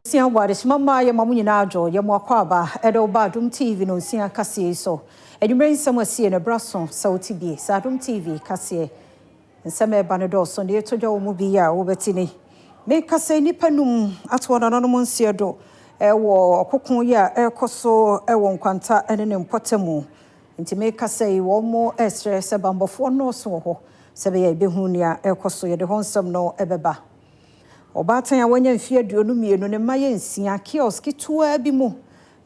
Sia Warish Mama Yamuna Jo, Yamuakaba, Adom TV no Sia Cassie so. And you bring some see in a brasson, so TB, Sadum TV, Cassie, and some Banados on the Tojo Mubia, Ubertini. Make Cassie Nipanum at one anonymous Siado, Ewo, Kokuya, Ercoso, Ewon Quanta, and an Impotemu. And to make Cassie one more extra Sabamba for no so, Sabia Behunia, Ercoso, the Honsam no Ebeba. Obatan ya wanya mfie aduonu mienu ne maye nsia kiosk tuwa bi mu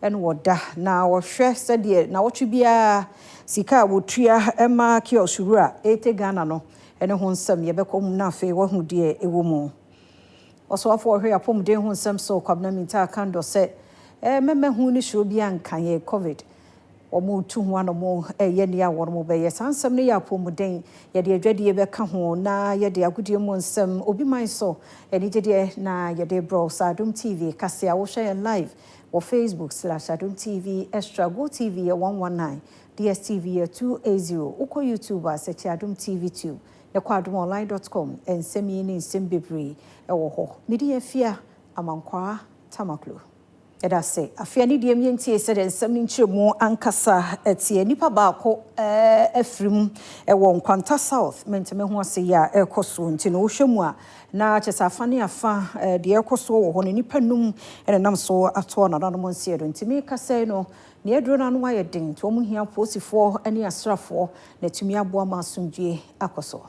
ene woda na wo hwe sede na wotwe bia sika wotua ema kiosk wura ete Ghana no ene ho nsam ye bekom na afi wo hu de ewo mu oso afo hwe apom de ho nsam so kwabna minta kando se meme hu ni hwe bia nkan ye covid omo tu ho anomo ye ne ya wono be ye sansam ne ya apom den ye de adwade ye beka ho na ye de agudie mu nsam obi man so eni de na ye de bro Adom TV kase a wo share live or Facebook/Adom TV extra go TV 119 DSTV 280 uko YouTube search Adom TV 2 na kwa adomonline.com and semi ni sembebre ewo ho midi afia amankwa tamaklo Eda say afia ni de mientie se de nsam ni nchemu ankasa etie nipa baako afrim ewo nkwanta south menteme ho ase ya ekoso nti no hwemu a na chesafa ne afa de ekoso wo ho ne nipa num ene nam so ato na no monsie do nti me kasa no ne edro na no aye den to mo hia posifo ane asrafo na tumi aboa ma asomdwe akoso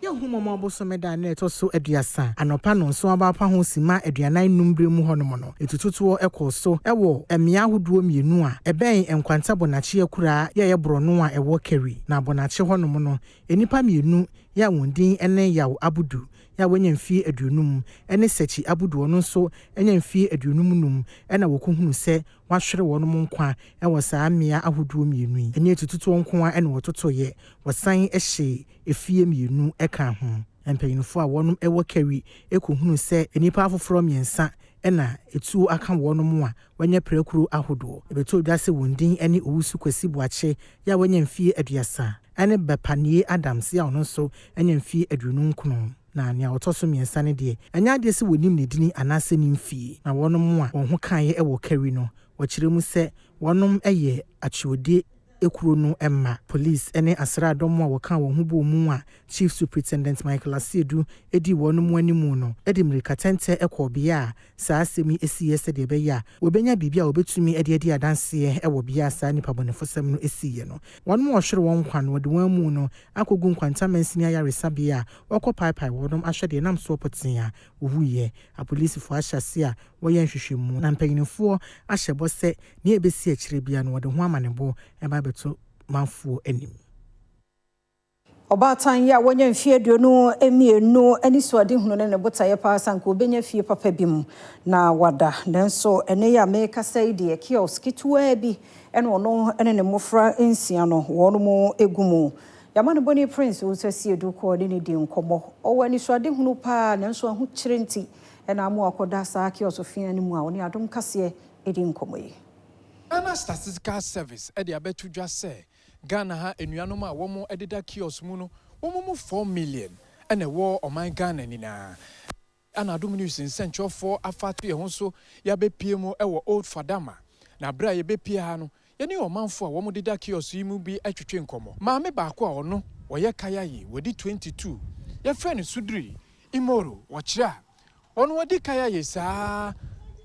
Yahuma Bosomeda neto so aduasa anopa no so abapa ho sima aduanan numbre mu honom no etututo ekoso ewo emia hoduo mienu a eben enkwanta bonache akura ye brono a ewo keri na bonache honom no enipa mienu ya wondin ene yawo abudu ya wanya mfie aduonum ene sechi abudu no so enya mfie aduonum num ena wokuhunu se wahwere wonom nkwa ewo saa mmea ahoduo mienu enye tututo nkwa ene wototo ye wosan ehye efie mienu eka ho empanyinfo a wonom ewo keri ekohunu se enipa afoforo miensa ena etu aka wonom a wanya prekuru ahoduo ebeto dase wondin ene owusu kwasi boache ya wanya mfie aduasa ene bepanie Adams ya ono so enya mfie aduonum nkono na nia otoso miensa ne de anya de se wonim ne dini anase ni mfie na wonom a won ho kan ye ewo kari no wakiremu se wonom eye achiode ekuro no emma police ene asradom a wokan won ho bo mu a chief superintendent Michael Asiedu edi wonom animu no edi mrikatente ekobia saa asemi esiye se de beya wobenya bibia obetumi edi adanse ewo bia saa nipa bonefosem no esiye no wonom ohwere won kwan wode wan mu no akogu nkwanta mansini ayaresa bia okopaipai wonom ahwede nam so potia ohuye a police fo ahyase a woyen hwehwemu na mpanyinfo ahyebo se ne ebesi akire bia no wode ho amanebo eba beto manfo enim Obatan ya wanya mfie aduonu emienu ani suade hunu ne botaye pa sanko obenya fie papa bim na wada nanso ene ya meka sai de kiosk tuwa bi ene ono ene ne mofra ensia no wono mo egumu yamane boni prince wo sasi edu ko de ne di nkomo owani suade hunu pa nanso ahu kirenti ene amu akoda sa kiosk fia ni mu a oni Adom kase edi nkomo yi ana statistical service e de abetu dwa se Ghana ha enuanom a womo edida kiosk mu no womo 4 million ene wo oman Ghana nina ana Adom news nsentwofo afatu ye ho so ya bepie mu ewo old fadama na bra ye bepie ha no ye ne omanfo a womo dida kiosk yi mu bi atwetwe nkomo maame baako a ono woye kaya yi wodi 22 ye friend Sudri Imoro wochira ono wodi kaya yi saa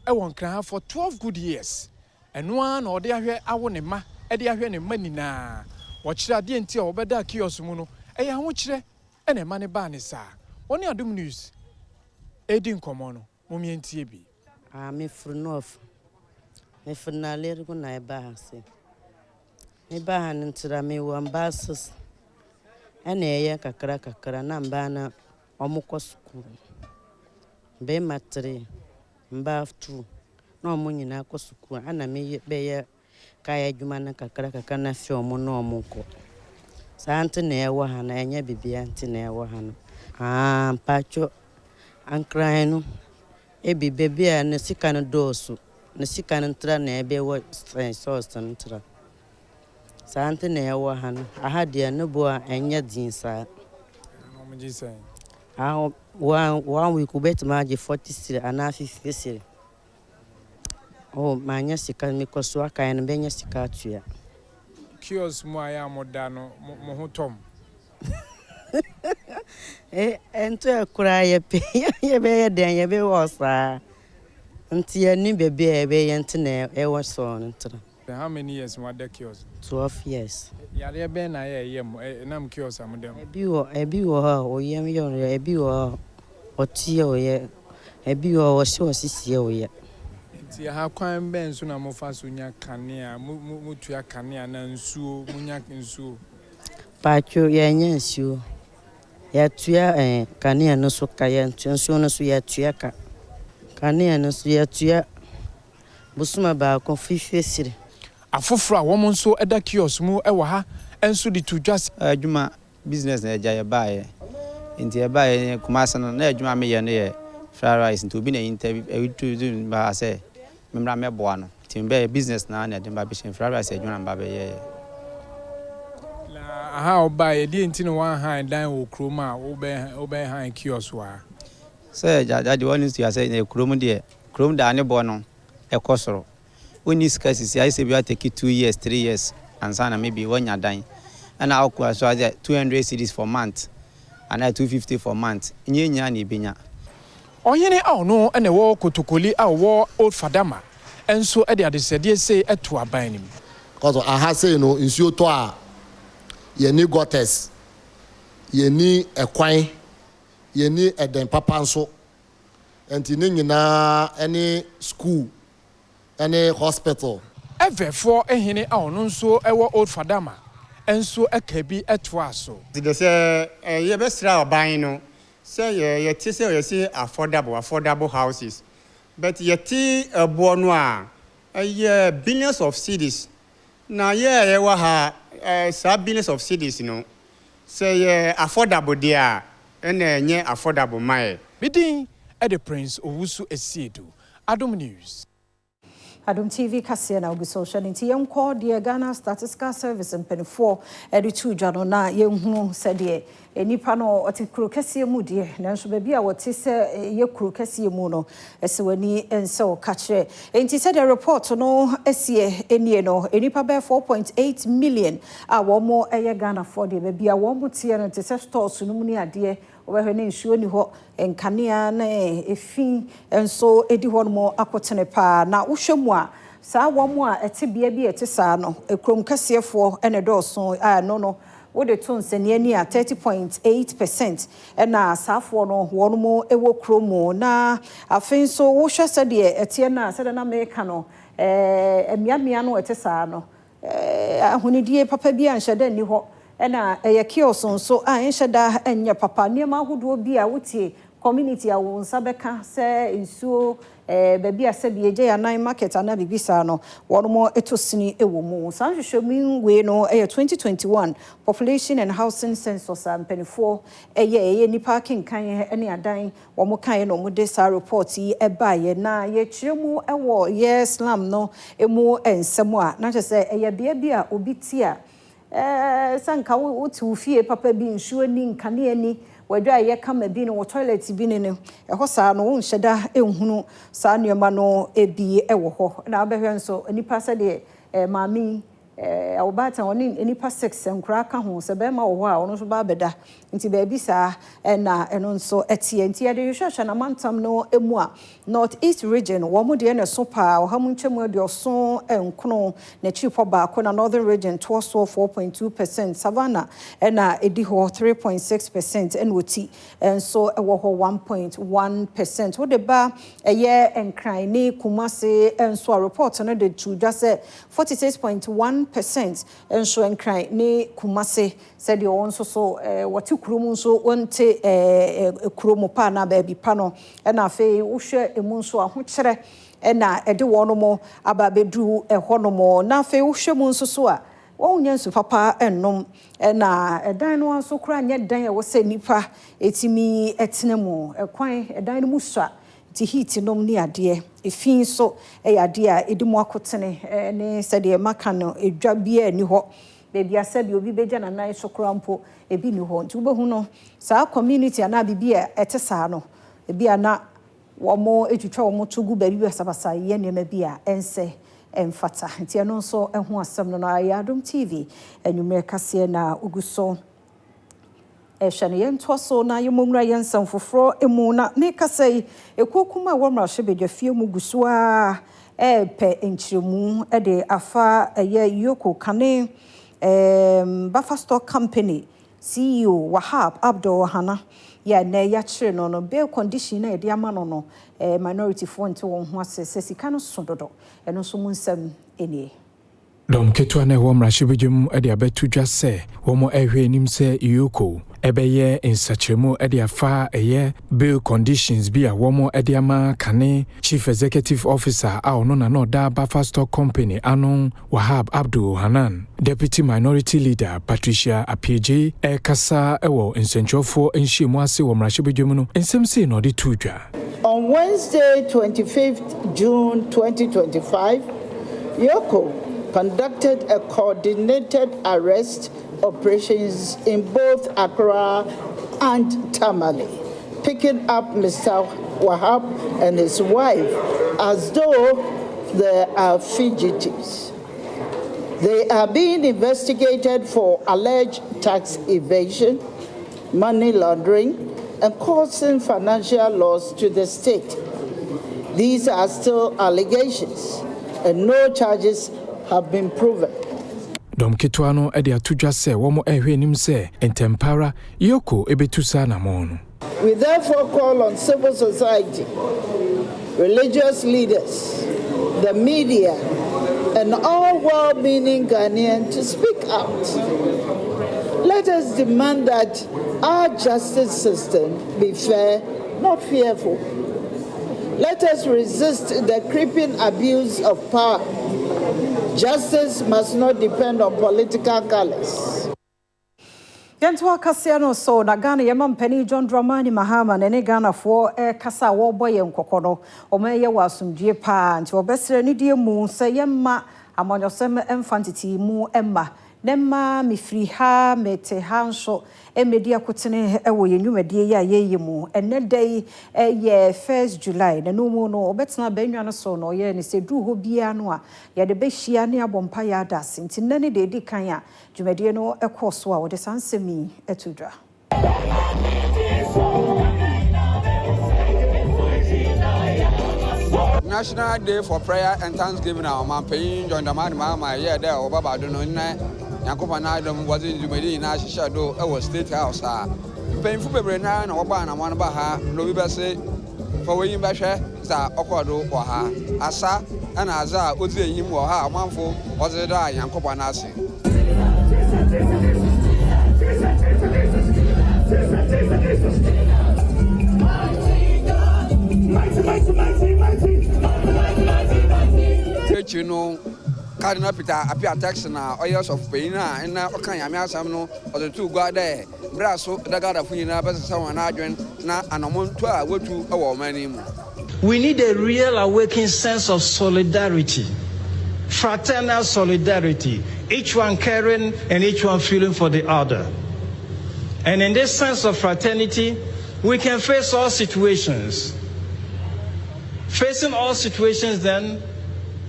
ewo nkran for 12 good years eno na ode ahwe awo ne ma ede ahwe ne manina wochira de enti a obeda kiosk mu no eya ho kire ene ma ne ba ne sa woni Adom news edi nkomo no momientie bi me frunof me frunaler go na eba ha se me ba ha ntira me wo ambasos ene eye kakra na mba na omukọ school be matre mba 2 na omunyina akọ school ana me be ye kaya adwuma na kakra na fi omo na omukọ sante na ewo ha na enya bibia nti na ewo ha no pacho ankran no ebi bebia na sika no dosu na sika no ntra na ebe wo source ntra sante na ewo ha no aha de no bo enya din sa no me ji say one week bet ma je 40 cedi ana 50 cedi Oh, manya sika me koso aka en benya sika atua. Kiosk mo aya moda no mo hotom. Ento akura ye pe ye be ye den ye be wo saa. Nti ye ni bebe ye be ye ntena e wo so ntra. How many years mo ada kiosk? 12 years. Yare be na ye nam kiosk amodem. Ebi wo ha o ye me yo ebi wo otie o ye ebi wo so sisi o ye. Ti ha kwan ben so na mo fa so nya kanea mu tua kanea na nsuo munya nsuo. Pacho ye nya nsuo. Ya tua kanea no so ka ye nsuo no so ya tua ka. Kanea no so ya tua busuma ba ko fifi sire. Afoforo a wo nso eda kiosk mu e wo ha enso di to dwas adwuma business na eja ye baaye nti ye baaye kumasa no na adwuma me ye no ye fried rice nti obi na interview e do ba say memra me boa no nti be business na na de ba be fried rice adwuma ba be ye na aha obaye di nti no wan han dan wo kroma obe han kiosk wa say jaja the one is to say na krom de krom da ne bo no e kosoro oni scarcity I say we take 2 years 3 years and sana maybe one ya dan and I go so 200 cedis for month and 250 for month nyenya na ibenya onyene a no ene wo kotokoli a wo old fadama enso e de adesede say eto aban nim cause aha say no nsuo to a ye ni gutters ye ni ekwan ye ni eden papa nso enti ne nyina any school any hospital evefo ehene a no nso e wo old fadama enso ekabi eto aso de say ye be sra oban no say ye ti say ye say affordable houses but ye ti abo no a ye billions of cedis na ye wa ha sa billions of cedis no say ye affordable there and nye affordable mai bidin e the prince owusu esiedu Adom News. Adom TV kase na obi social nti yenko de Ghana Statistical Service mpenifo edi tu dwano na yenhu sede enipa no otikuru kase mu de nanso ba bia wote se yekuru kase mu no esewani ense o kachre enti sede report no esie enie no enipa be 4.8 million a wo mo eye Ghana for de ba bia wo mo tie no te se stores no mu ni ade obehwe ne nsuo ni ho enkanea na efi enso edi ho no akotene pa na wohwemu a saa womo a etebea bi etesa no ekrom kasefo ene dɔɔso a no wode to nsani ani a 30.8% ena saafo no wono ewo kromo na afin so wohwɛ sɛ de etie na sɛ de na meka no emiamia no etesa no ahonidie papa bi anhyɛ ni ho ena kiosk so a enhyɛda enye papa niema ahodoɔ bi a wotie community a wo nsa bɛka sɛ nsuo baby asabi eje ya nine market ana bibisa no wono etosini ewo mu sanhwehwemu we no 2021 population and housing census ampenifo nipa kenkan ene adan wo mo kan no mo de sa report yi ebaye na ye kyeremu ewo ye slum no emu ensemu a na kyese bia bia obi ti a sanka wo ti fie papa bi nsuo ni nkane ani wadwa ye kama bi no toilet bi ne ho saa no nheda ehunu saa nneema no ebi ewo ho na abehwe nso nipa se de maami awobata oni nipa 6 nkura ka ho se be ma wo ho a ono so ba beda nti ba bi saa na eno nso etie nti ye de hwehwehwe na mantam no emu a North East region wo mo de na so pa wo ha mu ntwemu de oso enkono na chipo ba ko na Northern region to so 4.2%, Savannah na edi ho 3.6% enwoti enso ewo ho 1.1%. wo de ba eye enkran ni Kumase enso a report no de tu just 46.1% enso enkran ni Kumase said you also so what krumu so wonte krumu pa na ba bi pa no na afei wo hwe emu nso ahokyere na ede wono mo aba bedu ehono mo na afei wo hwe mu nso so a wonya nsu papa ennom na edan no nso kura nya dan e wo se nipa etimi etenemu ekwan edan no mu swa ti heat nom ni ade efin so ade a edimu akotene ne sede maka no edwa bia ni ho baby asabi obi beja na nan sokrampo ebi ni ho nti wo behu no saa community ana bibia etesa no ebi ana womo etwitwa womo tugu baabi basabasa ye nneema bi a ense emfata ntia no nso eho asem no na Adom TV enwumere kase na uguso ehwene ye ntoso na yemomra ye nsam foforo emu na me kase ekokuma womra hwebedwafie mu guso a pe enchiremu de afa ye yoko kane Buffer Stock Company CEO Wahab Abdul Hana ya na ya chire no bail condition na de ama no minority fund to won ho asese sika no sododo eno so munsam enie Dom ketwa na wo mrahwebedwem de abetudwa se wo mo ehwe nim se yoko ebeye insachemu de afa bail conditions bi a wo mo de ama kane chief executive officer a ono na no da Buffer Stock Company anon Wahab Abdul Hanan deputy minority leader Patricia Apieje kasa ewo nsenchofo enhyiemu ase wo mrahwebedwem no ensem se no de tudwa. On Wednesday 25th June 2025 Yoko conducted a coordinated arrest operations in both Accra and Tamale, picking up Mr. Wahab and his wife as though they are fugitives. They are being investigated for alleged tax evasion, money laundering, and causing financial loss to the state. These are still allegations, and no charges have been proven. Dom Kitwano edi atudwa se womo ehwe nim se entempara yoko ebetusa na mono. We therefore call on civil society, religious leaders, the media, and all well-meaning Ghanaians to speak out. Let us demand that our justice system be fair, not fearful. Let us resist the creeping abuse of power. Justice must not depend on political colors. Yentwa Kasiano so na Ghana yema mpani John Dramani Mahama ne Ghana fo kasa wo boye nkokono omeye wasumdie pa nti obesere ni die mu se yema amonyosem emfantiti mu emma nemma mifiri ha mete hanso emedia kotene ewo yenwumadie ya yeyemu enne day ye 1st July na no mu no obetena banwa no so no ye ne se du ho bia no a ye de behia ne abompa ya das nti nane de di kan a dwumadie no ekoso a wo de sansemi etudra National Day for Prayer and Thanksgiving our campaign joined the man mama yeah there obaba do no na Yankopa na Adom was in Jumedi na shado e State House painful bebre na oba na man ba ha no bi be say for we yin ba hwe za okodo wo ha asa na aza ozi ehim wo ha amanfo ozi da Yankopa na ase you know Cardinal Peter appear tax na oils of Peina and now can yami asam no or the two go there braso dagada funa best someone adwen na anomonto a wetu e wo mani mu. We need a real awakening sense of solidarity, fraternal solidarity, each one caring and each one feeling for the other. And in this sense of fraternity, we can face all situations. Facing all situations, then,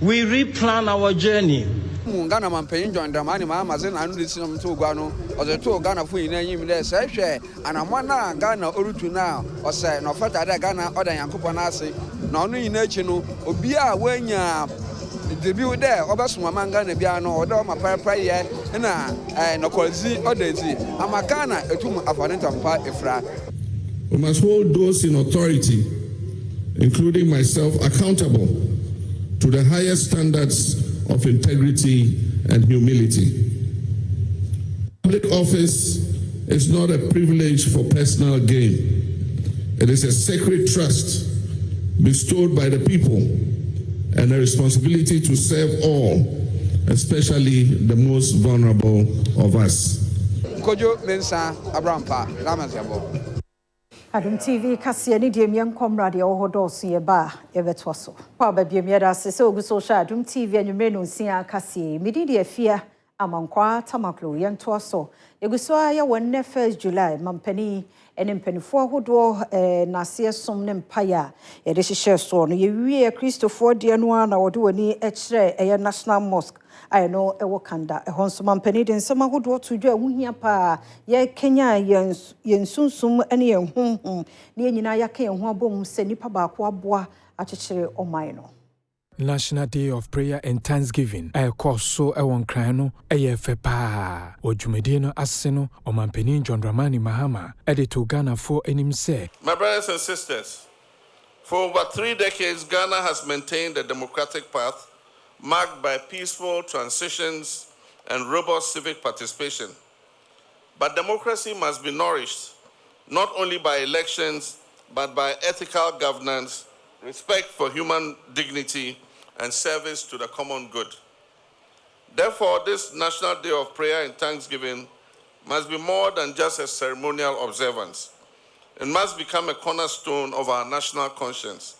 we replan our journey. Ghana campaign joined the money mama and listen to Gano or the two Ghana for in there say and I'm one Ghana Urutu now or say no fata Ghana or the Yankupanasi, no new nature no Obia when ya debut there or Basuma Ghana Biano or Doma prayer and no quality or daisy. I'm a Ghana a tomb of an efra. We must hold those in authority, including myself, accountable to the highest standards of integrity and humility. Public office is not a privilege for personal gain. It is a sacred trust bestowed by the people and a responsibility to serve all, especially the most vulnerable of us. Kojo Mensa Abrampa, Ramazabo. Adom TV kase ni de mien komrade wo hodoso ye ba ye betwoso. Pa ba bia mi da se ogu social Adom TV anwumre no nsia kase midi de afia amankwa tamaklo yento aso eguswa ya wonne 1 July mampani ene mpanifo ahodo na se som ne mpaya ye de hihye so no ye wie Christopher de no na wode wani ekire eye National Mosque I know ewo kanda ehonso mampani de nsema ahodo to dwa wuhia pa ye Kenya ye nsunsum ene ye honhom ne nyina yaka ye ho abom se nipa ba ko aboa akyekyere oman no. National Day of Prayer and Thanksgiving. A course so a one crano, a fepa, or Jumedino Aseno, or Mampenin John Dramani Mahama, added to Ghana for him say. My brothers and sisters, for over 3 decades, Ghana has maintained a democratic path marked by peaceful transitions and robust civic participation. But democracy must be nourished not only by elections, but by ethical governance, respect for human dignity, and service to the common good. Therefore, this National Day of Prayer and Thanksgiving must be more than just a ceremonial observance. It must become a cornerstone of our national conscience,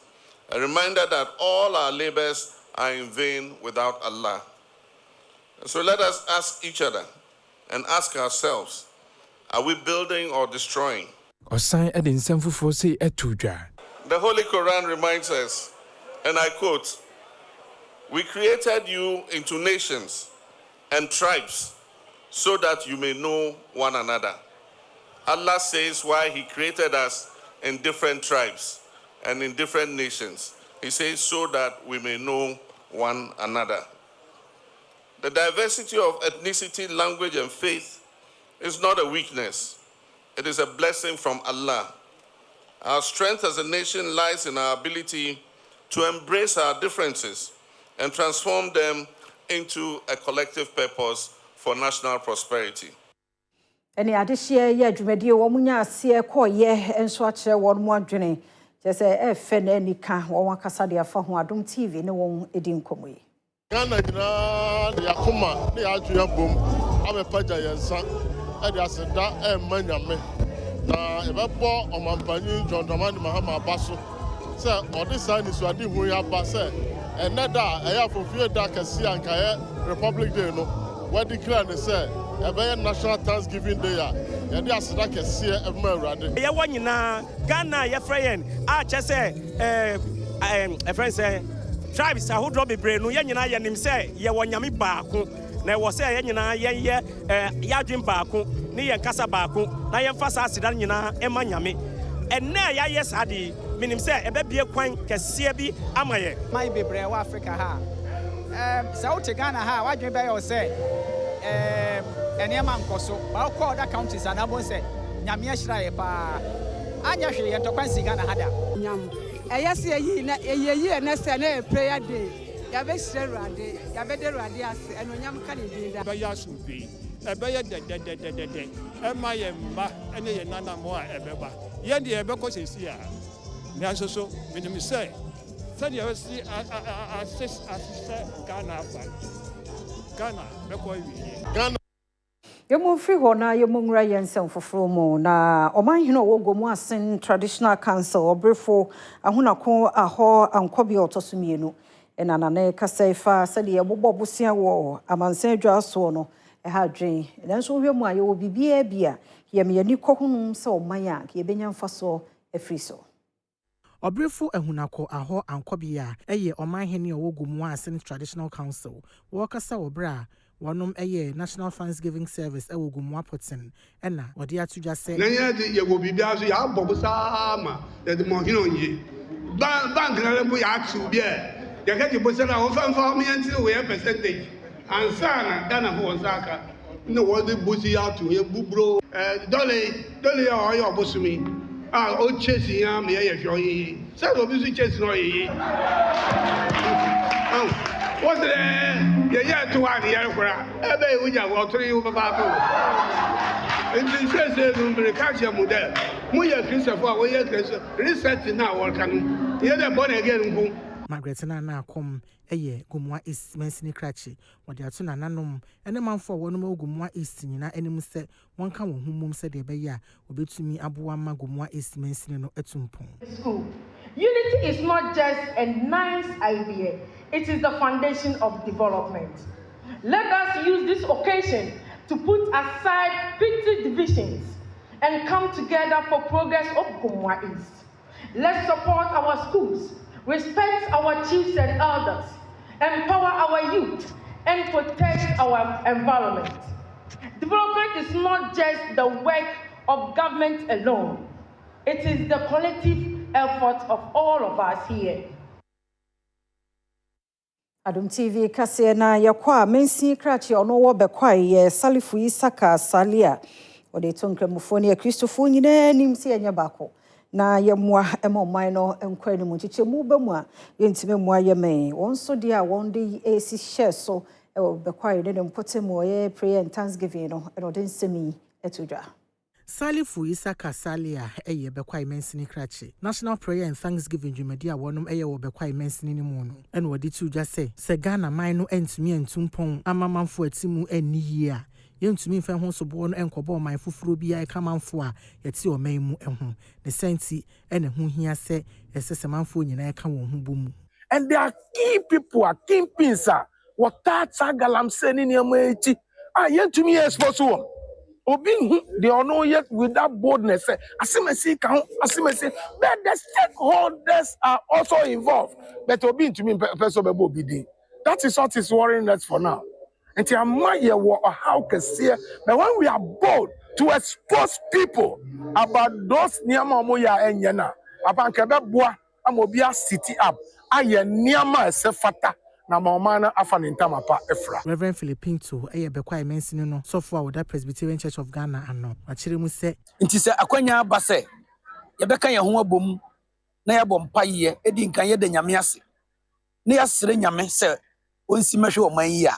a reminder that all our labors are in vain without Allah. So let us ask each other and ask ourselves, are we building or destroying? The Holy Quran reminds us, and I quote, "We created you into nations and tribes so that you may know one another." Allah says why He created us in different tribes and in different nations. He says so that we may know one another. The diversity of ethnicity, language, and faith is not a weakness. It is a blessing from Allah. Our strength as a nation lies in our ability to embrace our differences and transform them into a collective purpose for national prosperity. Any addition ye dwumadi wo munya ase ko ye enso akere won mu adwene je se efe na anika won akasa de afa ho Adom TV ne won edi nkomo yi. Ghana nyina de yakoma ne adwua bom amepaja yensa e de aseda e manyame na ebebo omampani John Dramani Mahama abaso se odisa ni so ade hu ya ba se eneda eya fofie da kase ankaye Republic Day no we declare ne se ebe National Thanksgiving Day ya ye de aseda kase e ma awurade ye wonyina Ghana ye friend a chese a friend say tribes ahodo bebre no ye nyina ye nim se ye wonyame baako na wo se ye nyina ye yadwen baako ne ye nkasa baako na ye mfa sa aseda nyina ema nyame enne ya yes ade minim se ebe bie kwan kese bi amaye mai bebre wa Africa ha South Ghana ha wadwen be yo se ene ma nkoso ba ko other counties anabo se nyame ahira ye pa anya hwe ye ntokwan si Ghana hada nyam eyesi eyi na eyi na se na prayer day ya be shirade ya be derade ase eno nyam ka ne din da ba ya subi ebe ye de ema ye mba ene ye nana mo a ebe ba ye de ebe ko sesi a me asoso minim se de we si assist Ghana afa Ghana be ko wi Ghana yemu free ho na yemu ngra yensem foforo mu na omanhene owogomu asen traditional council obrefo ahunako aho ankobi otosumienu enanane kasaifa sede yebobo bosia wo amansan adwa so no ha dwen nanso hwemu aye wo bibia bia yemyani kohunum se oman a ye benya mfaso afriso Obrefo ehunako aho ankobia eye omanhene owogomu asen traditional council wo kasa obra wonom eye National Thanksgiving Service ewogomu apoten ena wode atudwa se nanya de ye wo bibia so ya bobo sama de mo hino nyi bank na lembo ya atu bia ya ka jibo se na wo fanfa mi anti we percentage ansana Ghana for Osaka no wo de busi ya atu ye bubro dole ya oyo obosumi o chase ya me ye hwo yi se do bi su chase no yi what's the yeah to one year ebe uja wo tori u baba ko in say no be catch your model mu ye Christopher a wo ye Christopher research na wo kan ye de born again nku Margaret na akom eye gomwa East Mensini Krachi wode ato na nanom ene manfo wonom ogomwa East nyina enim se wonka wo humum se de be ya obetumi aboa ma gomwa East Mensini no etumpon school. Unity is not just a nice idea, it is the foundation of development. Let us use this occasion to put aside petty divisions and come together for progress of Gumwa East. Let's support our schools, respect our chiefs and elders, empower our youth, and protect our environment. Development is not just the work of government alone. It is the collective effort of all of us here. Adom TV kase na yakwa mensi krachi ono wo bekwa ye salifu isaka salia ode tonkremufo ne Christopher nyina nim se enya bako na yemwa emomman no enkwani mu chichemu bemu a yentime mu ayeme wonso dia wonde esi share so bekwa ye ne mpotemu ye prayer and thanksgiving no eno den semi etudwa Salifu Isaka Salia eye bekwa imensini krachi National Prayer and Thanksgiving Jumedia wonum eye wo bekwa imensini ni mu no eno wodi tu dwa se Ghana man no entumi entumpon amamanfo atimu eni yi a yentumi mfa ho so bo no enkobo man fufuro bia e kamanfo a yeti o man mu eho ne senti ene ho hia se esesemanfo nyina e ka won ho bomu. And there are key people, key pins what that galam sending niam echi yentumi expose won obi they are not yet with that boldness. Asimesi can asimesi, but the stakeholders are also involved. But obi to me person be that is what is worrying us for now. And how can see, but when we are bold to expose people about those niama moya and yana, about kebabua amobia city up, aye niama sefata. Reverend Philippinto eye bekwa imensini no sofo with that Presbyterian Church of Ghana ano akire mu se nti se akwanya ba se ye beka ye ho abom na ye bom paye edi nkan ye da nyame ase na ye sere nyame se onsi mehwe oman yi a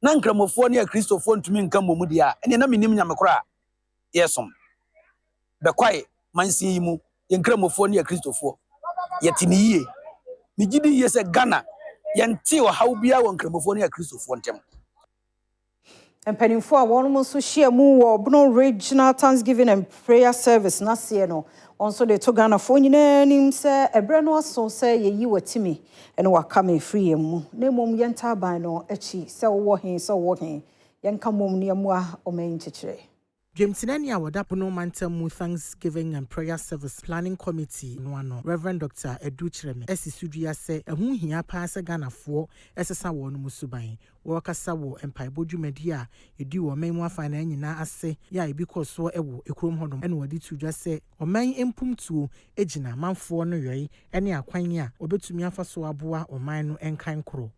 na nkramofo ne Kristofo ntumi nkan momu dia ene na minim nyame kora yesom bekwa mansi yi mu ye nkramofo ne Kristofo ye tiniye migidi ye se Ghana yanti o haubia won kremofo ne Kristofo ntem empanimfo a won mo so hia mu wo Bono Regional Thanksgiving and Prayer Service na se no onso de to Ghana fo nyina nim se ebre no aso se yeyi watimi ene waka me free mu na mom yenta ban no achi se wo he yenka mom ne mu a o man chichire Jemtinani Awadapuno Mantamu Thanksgiving and Prayer Service Planning Committee no Reverend Dr. Edu Chireme Esisudia se ehu hia pa se Ghana fo esesa wo no musuban wo kasa wo empaibo dwumadi edi wo man afa na nyina ase ya ebi koso ewo ekrom hodom ene wadi tudwa se oman empumtuo ejina manfo no yoyi ene akwan a obetumi afa so aboa oman no enkan kro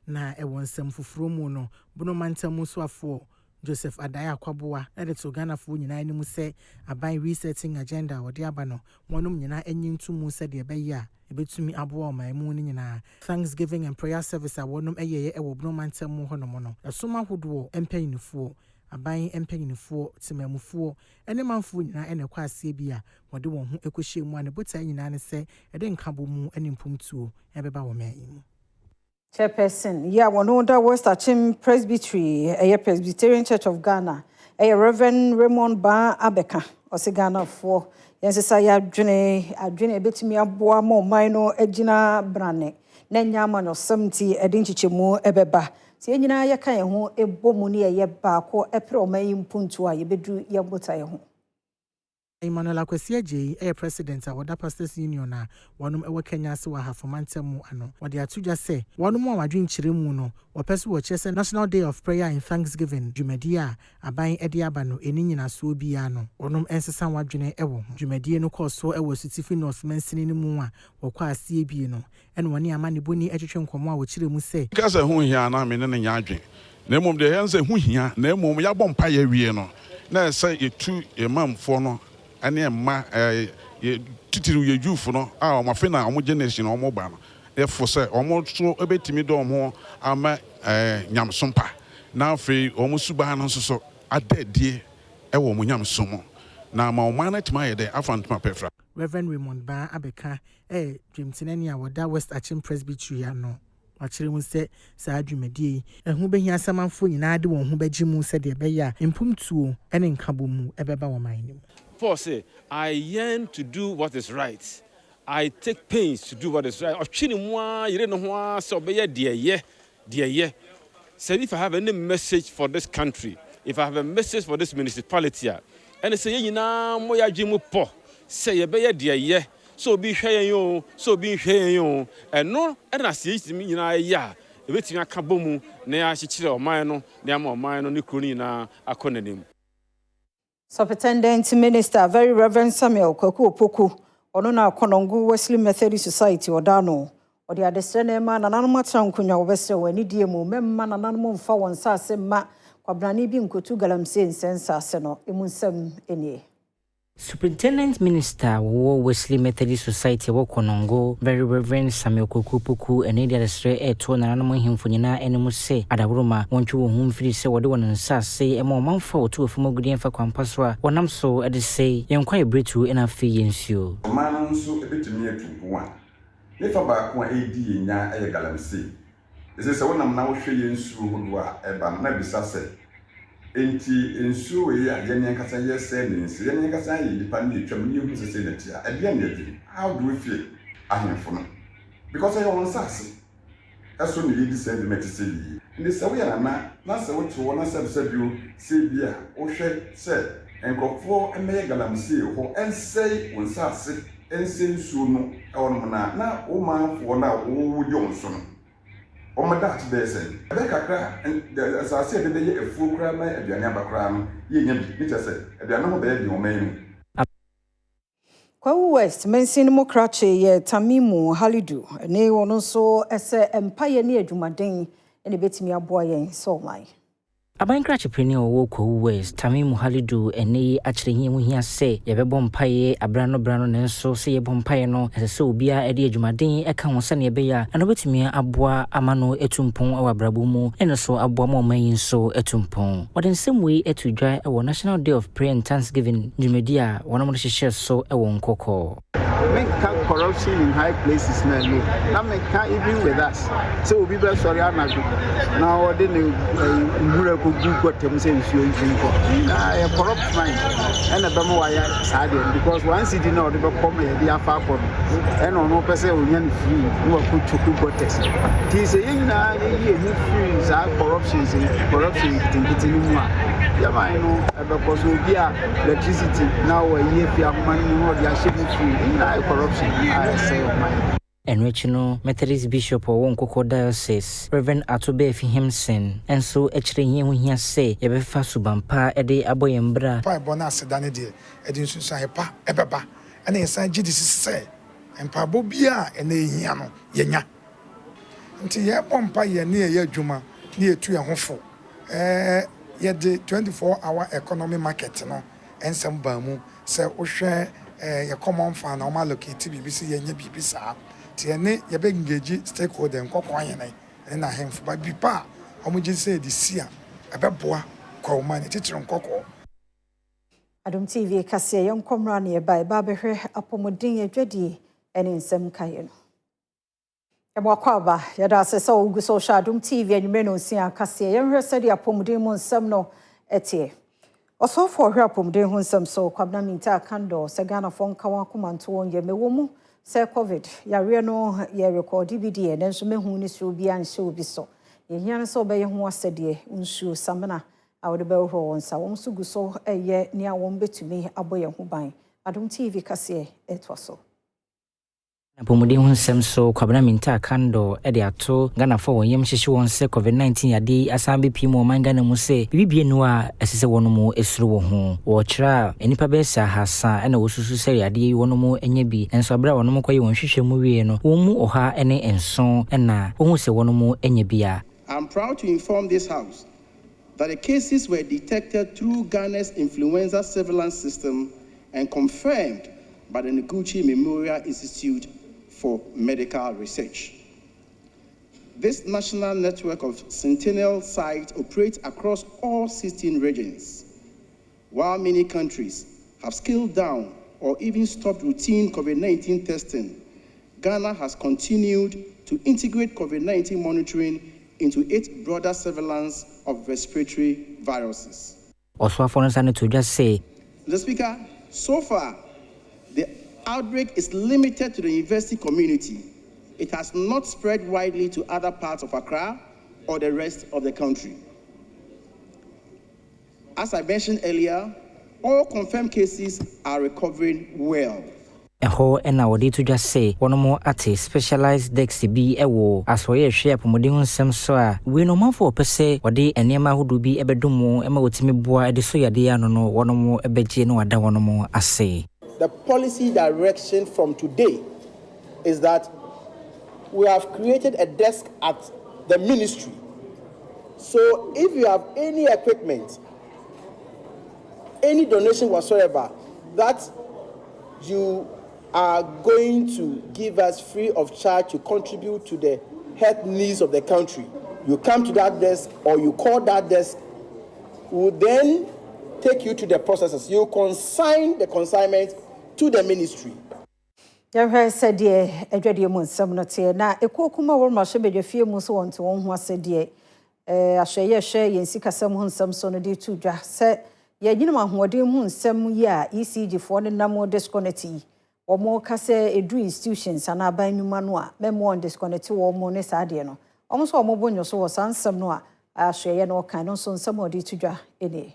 na ewo nsem fufuro mu no Bono Mantamu so afo Joseph Adaya Kwaboa to Ghana fo nyina animu se aban resetting agenda wode abano wonum nyina enyintu mu se de beya ebetumi aboa maimu ni nyina Thanksgiving and Prayer Service wonum eyeye ewo Bono Mantamu honomo no esoma hodo empanyinfo aban empanyinfo timamufo ene manfo nyina ene kwa ase bia wode won ho ekohye mu ane bota nyina ne se ede nkabo mu ene mpumtuo ebeba wo maimu Chairperson, one that West Achim Presbytery, a Presbyterian Church of Ghana, a Reverend Raymond Ba Abeka, or Ghana for Yansaya Adrene Betimia Boamo Mino Edina Brane, Nenyaman or 70 Edinchimu Ebeba. Siena Yakayahu, a Bomunia Yeba, or Epro Mayim Puntua, Yebedru Yabutayahu. Emmanuel Akwesi J, a president of the Pastors Union, one of Kenya so have for Mantamu ano. What they are to just say, one more drink chirimuno, or person watch a National Day of Prayer and Thanksgiving, Jumedia, a buying Ediabano, a Nina Subiano, or no answer someone June Ewo, Jumedia no cause so Ewo City North mentioning Mua, or qua CBino, and one year money bunny education comma which Chirimu say. Because a who here now mean any yarding. Name of the hands a who here, name of Yabon Paya Vieno. Now say it to a mum for no. Ane ma titiru ye jufu no ma fe na omo generation omo ba no e fo se omo so ebetimi do omo ama nyamsompa na fe omo suba no so adadie e wo mo nyamsomo na ma omo na tima ye de afantuma pefra. Reverend Raymond Ba Abeka Jemtinani Awoda West Achim Presbytery no Achire mu se sa adwumadi ehu behia samanfo nyina de won hu bagimu se de beya impumtuo ene nkabo mu ebeba wo man. Paul say, I yearn to do what is right. I take pains to do what is right. Ochini mwa yire no ho so be ye de ye. Say if I have any message for this country, if I have a message for this municipality, and say you na moya jimu po, say ye be ye so be hwe yo, so be hwe yo, and no, and I see it me na ya. Ebetimi aka bomu na ya hyekyere oman no na ya ma oman no ne kroni na akonanim. Superintendent Minister, Very Reverend Samuel Kwaku Opoku, ono na Konongo Wesley Methodist Society odano. Odi adesre na ma nananum atra nkonya obese wani die mu memma nananum mfa won sase ma kwabrani bi nkotu galamse nsensa ase no emunsam enie. Superintendent Minister Wesley Methodist Society wo Konongo, Very Reverend Samuel Kwaku Opoku ene dia desre eto nananum himfo nyina enemu se adaworoma wontwe wo humfiri se wode won nsase ema omanfa otu ofumagudi enfa kwampaso a wonam so ede se yenkwa ebretu ena fe yensuo. Omanu nso ebetumi atumpo a nefa ba ko edi yenya eye galamse. Ese se wonam na wo hwe yensuo hodo a eba na bisa se enti ensuo ye a yenye nkasa ye se ne nsi yenye nkasa ye nipa ne twam ne hu se na tia ebia na ebi how do we feel ahemfo no because I want sase eso ne yedi se de metise yi ndi se wo ya na se wo to wona se bio se bia wo hwe se enkofo emeye galamse ho ensei won sase ensei nsuo no ewon na wo manfo na wo jonso no o ma that be say be kakra as I said be ye efu kra ma aduane abakra no ye nya bi ni say aduane ho be bi o man Kwa West mensin mokrache ye Tamimu Halidu ne wono so ese empire ne adwumaden ene betimi aboa yen so mai. Abankrachepreneur wo Kwa West Tamimu Halidu ene akire hia hu hia se ye bebo mpaye brano nenso se ye bompaye no ese obia ede adwumaden eka ho se ne be ya ano betimi aboa amano etumpon awa brabo mu ene so aboa mo man so etumpon wode nsemwe etudwa e National Day of Prayer and Thanksgiving Jumedia wono mo hyehyɛ so e wo nkokɔ. Make corruption in high places now. That make even with us. So we be sorry anadu. Now they mura ko gu tem say nsuo nko. A corrupt mind. And a bema why sad because one city now they come here they afa for. And no person onyan free. No ko chuku gotes. Ti say na ye free za corruption tin mu a. Ya man no because we electricity now we here fi amani no they are shaking free. Corruption, I say of mine. Enrichino Methodist Bishop of Wonkoko Diocese, Reverend Atobe Himson, and so actually here say, Ebefa Subampa, Ede Aboyembra. Pai Bonas Danidi, Edinson Saipa, Ebeba, and a sign GDC say, and Pabobia and a Yano, Yenya. Until ye pompa ye near ye Juma, near to your home. Yet the 24-hour economy market, no, and some Bamu, say, Osha. Your common fan or locate BBC and BBC. Tiene, you beg engage stakeholder and cocoyane, and I have by Bipa. How would you say this year? A baboa, call money teacher on cocoa. Adom TV Cassia, young comrade nearby Barber, Apomodin, Dready, and in some Cayenne. Wakwaba, Yada says, so go social Adom TV and Meno Sia Cassia, young her said, Apomodin Monsamno, etie. Also for her pomde hun some so kwabna minta kando segana fon kawa kumanto onye mewomu se covid ya re no ye record DVD and so mehu ni so bia nse obi so ye hian so be ye ho asede unsu samna awde be ho wonsa won so gu so eye ni awon betumi aboye ho ban Adom TV kase etwaso Apomode hu nsem so kwabena minta kando ede ato Ghana for won yem hyehye won se COVID-19 ade asambe pii mo man Ghana mu se bibie nu a esese wono mu esuru wo ho wo kira enipa be sa hasa ena wosusu se ade wono mu enya bi enso abra wono mu kwaye won hwehwe mu wie no won mu oha ene enso ena wohu se wono mu enya bia. I'm proud to inform this house that the cases were detected through Ghana's influenza surveillance system and confirmed by the Noguchi Memorial Institute for Medical Research. This national network of Sentinel sites operates across all 16 regions. While many countries have scaled down or even stopped routine COVID-19 testing, Ghana has continued to integrate COVID-19 monitoring into its broader surveillance of respiratory viruses. Mr. Speaker, so far, the outbreak is limited to the university community. It has not spread widely to other parts of Accra, or the rest of the country. As I mentioned earlier, all confirmed cases are recovering well. Eho ena wodi to just say one more ate specialized dex bi ewo asoye hwe apomode ho nsem so a we no manfo pese wodi enema hodo bi ebedomo ema wotimi boa ede so yade ano no one more ebeje no wada one more ase. The policy direction from today is that we have created a desk at the ministry. So if you have any equipment, any donation whatsoever that you are going to give us free of charge to contribute to the health needs of the country, you come to that desk or you call that desk, we will then take you to the processes. You consign the consignment to the ministry. Yahwe said ye edwade mu nsam no te na ekokuma wo ma hye bedwafie mu so wonte won ho asede ahweye hwe yensi kasam ho nsam so no de tu dwa se ye nyinam ahoden mu nsam yi a ECG fo ne nam disconnect omo ka se edu institutions ana ban numa no a memo on disconnect wo mo ne saade no omo so omo bonyo so wo sansam no a ahweye no kan no so nsam odi tu dwa ene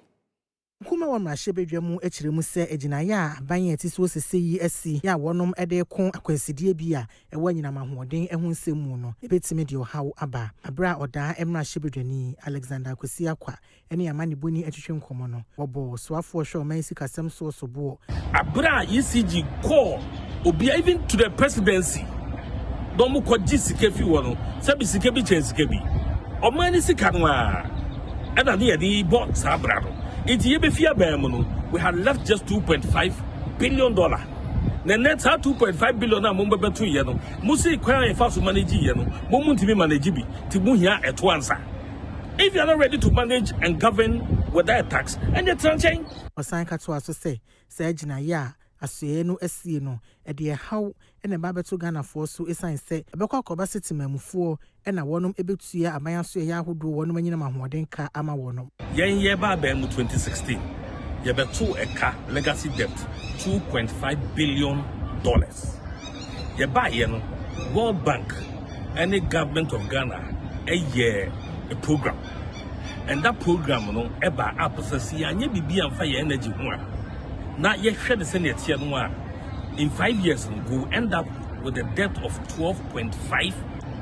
kuma wa mrahye bedwam akiremu se aginaye a ban ati so sese yi asi ya wonom ede ko akwansidie bi a ewo nyinam ahoden eho nsemu no ebetime de ohaw aba abra oda emrahye bedwani Alexander Advocacy akwa ene amane boni atwetwe nkomo no wobo soafo hwe o mansi kasem so bo abra ECG call obi even to the presidency domo ko jisike fi wono sabi sike bi chensike bi o mani sika no a ena ne yedi bo sabra no we had left just $2.5 billion. The net 2.5 billion na mumba betu ye no. Musi kwa e fa so manage ye no. Mumunti be manage bi. Ti mu hia eto ansa. If you are not ready to manage and govern without tax, and the tranchain. Osan ka to aso say agina ya asoye no asie no e de haw ene ba beto Ghana for so esan say ebekwa akoba setimamufuo ena wonom ebetua aman so ye ahodo wonom anyina mahoden ka ama wonom yen ye ba ba mu 2016 ye beto eka legacy debt $2.5 billion. Ye ba ye no World Bank and the government of Ghana a program, and that program no eba apose anye bibi amfa ye energy ho now, you share the Senate here. In 5 years, we will end up with a debt of $12.5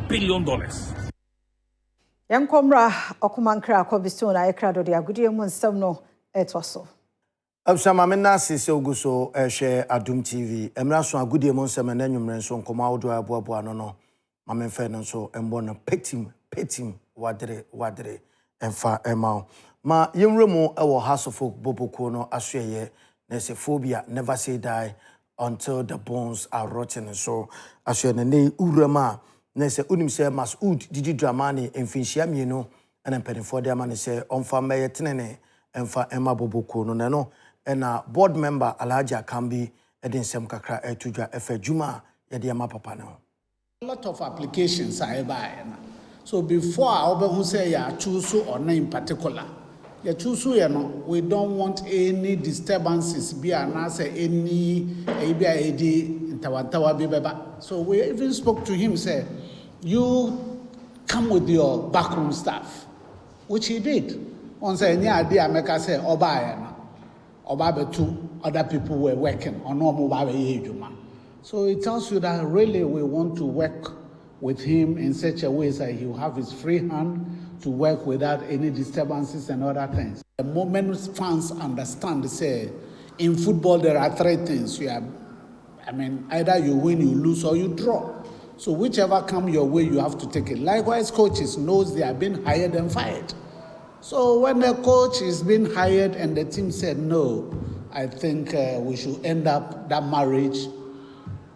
billion. Young Comra, Okumankra, Kobistone, I crowd the Agudi Munsam no etwaso. Absamamena Sisi Oguso, share Adom TV. Emraso Agudi Munsam and Enumrenson, Comaudo Abuabu no. Mamen Fernanso, and Bona Petim, Wadre, and Fa Emao. Ma Yumrumo, our house of folk, Bobokono, Asweye. There's a phobia, never say die until the bones are rotten. And so, as you know, Urama, there's a unim say, Masud, Didi Dramani, and Finchiam, you know, and I'm penning for their money say, on for Mayor Tenene, and for Emma Bobuko, no, and a board member, Alaja Kambi, Edin Semkakra, Etuja, Efe Juma, Yadiama Papano. A lot of applications I buy. So before I say, I choose or name particular. We don't want any disturbances be any so we even spoke to him, said, you come with your backroom staff, which he did. On say any idea make us say Oba two other people were working on normal. So it tells you that really we want to work with him in such a way that he will have his free hand to work without any disturbances and other things. The moment fans understand, say, in football there are three things. Either you win, you lose, or you draw. So whichever comes your way, you have to take it. Likewise, coaches knows they are being hired and fired. So when the coach is being hired and the team said, no, I think we should end up that marriage,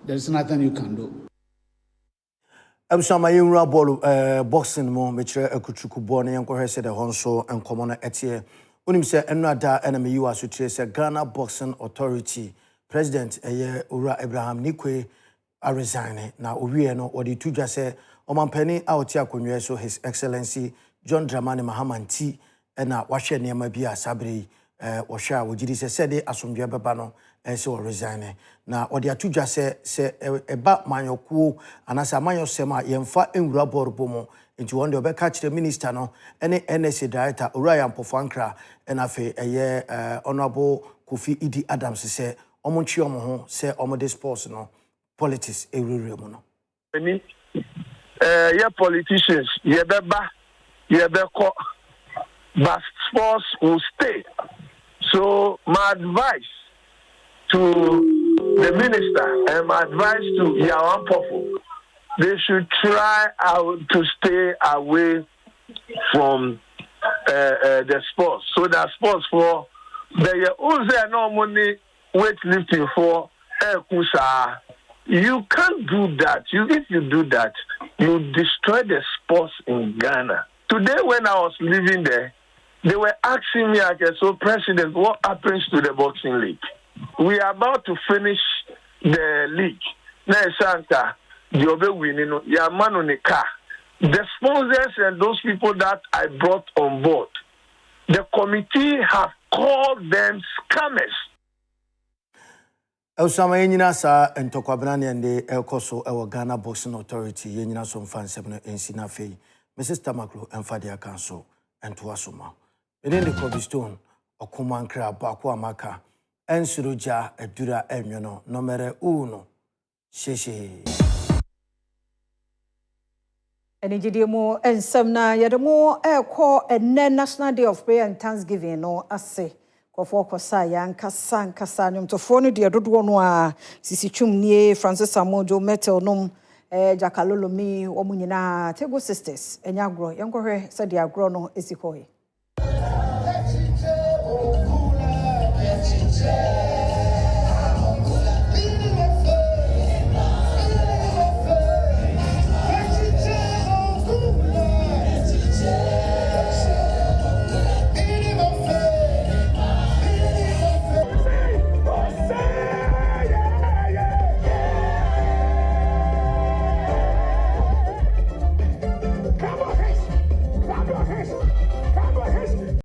there's nothing you can do. Absama yura ball boxing mo metre akuchuku ball na yanko hwese de honso enkomo na etie unim se enada enemy you asutire se Ghana Boxing Authority president Ura Abraham Nikwe resign na owie no odi tudwa se omampani awoti akonwe so His Excellency John Dramani Mahama nti na wahwe niam bi asabre wo hwa wo gidi se de asomdwe beba no se o resign na odi atudwa se eba manyokuo anasa manyosema yemfa enwura borbo mo nti wonde obeka kire minister no ene NSA director Orion Pofankra enafe eye honorable Kofi Idi Adams se omonchi omo ho se omo de sports no politics erure mo no any yeah politicians yebeba yebeko but sports will stay. So my advice to the minister and my advice to Yawan Pofu, they should try out to stay away from the sports. So that sports for the no money weightlifting for kusa. You can't do that. If you do that, you destroy the sports in Ghana. Today when I was living there, they were asking me, so President, what happens to the boxing league? We are about to finish the league. Now, Santa, you'll be winning. You're man on the car. The sponsors and those people that I brought on board, the committee have called them scammers. Elsama yenyina sa entokwabana ne ekoso ewo Ghana Boxing Authority yenyina so mfansem no ensina fei Mrs. Tamaklo emfade akanso entoasoma ene ne Cobblestone okumankra bako amaka ensuroja edura enwono nomere 1 sheshe ene jidimo ensem na yedemo ekọ enne National Day of Prayer and Thanksgiving no ase Kosa ya nkasa nyomtofo no de dodo no a sisi twumnie Francis Amojo Metal nom Jakalolomi omunyina Tego Sisters enyagro yenkohwe se de agro no esikoe